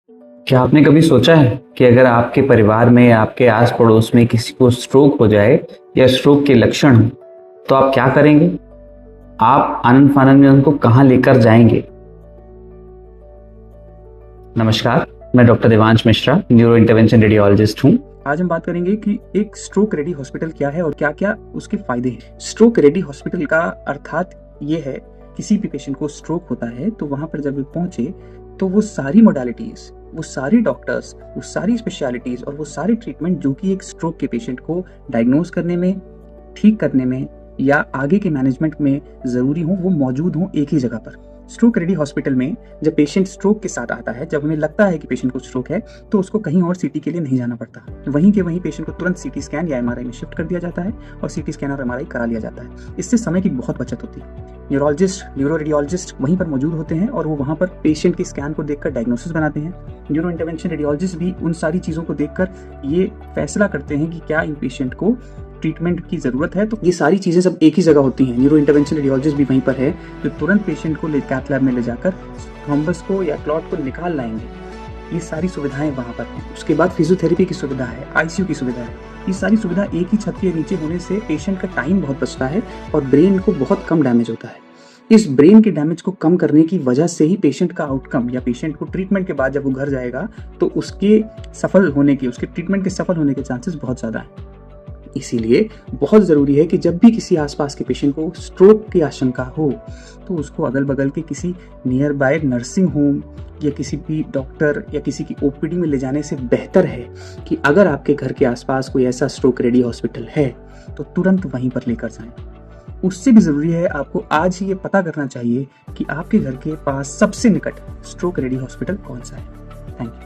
क्या आपने कभी सोचा है कि अगर आपके परिवार में या आपके आस पड़ोस में किसी को स्ट्रोक हो जाए या स्ट्रोक के लक्षण हो तो आप क्या करेंगे? आप आनन फानन में उनको कहाँ लेकर जाएंगे? नमस्कार, मैं doctor Devansh Mishra, neuro intervention radiologist हूँ। आज हम बात करेंगे कि एक स्ट्रोक रेडी हॉस्पिटल क्या है और क्या क्या उसके फायदे हैं। स्ट्रोक रेडी हॉस्पिटल का अर्थात ये है, किसी भी पेशेंट को स्ट्रोक होता है तो वहां पर जब वे पहुंचे तो वो सारी मोडालिटीज, वो सारी डॉक्टर्स, वो सारी स्पेशलिटीज और वो सारे ट्रीटमेंट जो कि एक स्ट्रोक के पेशेंट को डायग्नोज करने में, ठीक करने में या आगे के मैनेजमेंट में जरूरी हो, वो मौजूद हो एक ही जगह पर। स्ट्रोक रेडी हॉस्पिटल में जब पेशेंट स्ट्रोक के साथ आता है, जब उन्हें लगता है कि पेशेंट को स्ट्रोक है, तो उसको कहीं और सीटी के लिए नहीं जाना पड़ता। वहीं के वहीं पेशेंट को तुरंत सीटी स्कैन या एमआरआई में शिफ्ट कर दिया जाता है और सीटी स्कैन और एमआरआई करा लिया जाता है। इससे समय की बहुत बचत होती है। न्यूरोलॉजिस्ट, न्यूरो रेडियोलॉजिस्ट वहीं पर मौजूद होते हैं और वो वहाँ पर पेशेंट के स्कैन को देखकर डायग्नोसिस बनाते हैं। न्यूरो इंटरवेंशन रेडियोलॉजिस्ट भी उन सारी चीज़ों को देखकर ये फैसला करते हैं कि क्या इन पेशेंट को ट्रीटमेंट की जरूरत है। तो ये सारी चीजें सब एक ही जगह होती हैं। न्यूरो इंटरवेंशन रेडियोलॉजिस्ट भी वहीं पर है जो तुरंत पेशेंट को कैथ लैब में ले जाकर थ्रोम्बस को या क्लॉट को निकाल लाएंगे। ये सारी सुविधाएं वहां पर हैं। उसके बाद फिजियोथेरेपी की सुविधा है, आईसीयू की सुविधा है। ये सारी सुविधा एक ही छत के नीचे होने से पेशेंट का टाइम बहुत बचता है और ब्रेन को बहुत कम डैमेज होता है। इस ब्रेन के डैमेज को कम करने की वजह से ही पेशेंट का आउटकम या पेशेंट को ट्रीटमेंट के बाद जब वो घर जाएगा तो उसके सफल होने के, उसके ट्रीटमेंट के सफल होने के चांसेस बहुत ज़्यादा हैं। इसीलिए बहुत ज़रूरी है कि जब भी किसी आसपास के पेशेंट को स्ट्रोक की आशंका हो तो उसको अगल बगल के किसी नियर बाय नर्सिंग होम या किसी भी डॉक्टर या किसी की ओपीडी में ले जाने से बेहतर है कि अगर आपके घर के आसपास कोई ऐसा स्ट्रोक रेडी हॉस्पिटल है तो तुरंत वहीं पर लेकर जाएं। उससे भी ज़रूरी है, आपको आज ही ये पता करना चाहिए कि आपके घर के पास सबसे निकट स्ट्रोक रेडी हॉस्पिटल कौन सा है। Thank you.